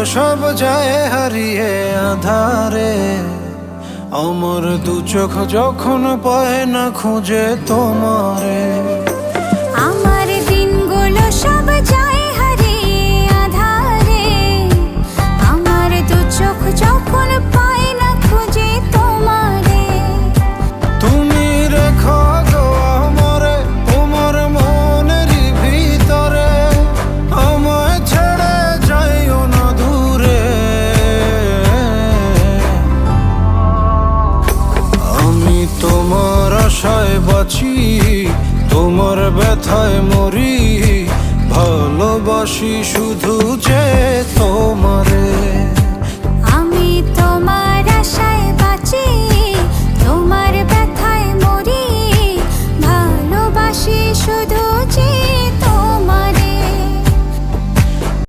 সব যায় হারিয়ে আধারে, আমার দু চোখ যখন পায় না খুঁজে তোমারে। আমার দিনগুলো সব যায় হারিয়ে আঁধারে, আমার দু চোখ যখন পায় না খুঁজে তোমারে। তুমি রেখো গো আমারে তোমার মনেরই ভিতরে, আমায় ছেড়ে যাইও না দূরে। আমি তোমার আশায় বাঁচি, তোমার ব্যথায় মরি, ভালোবাসি শুধু যে তোমার।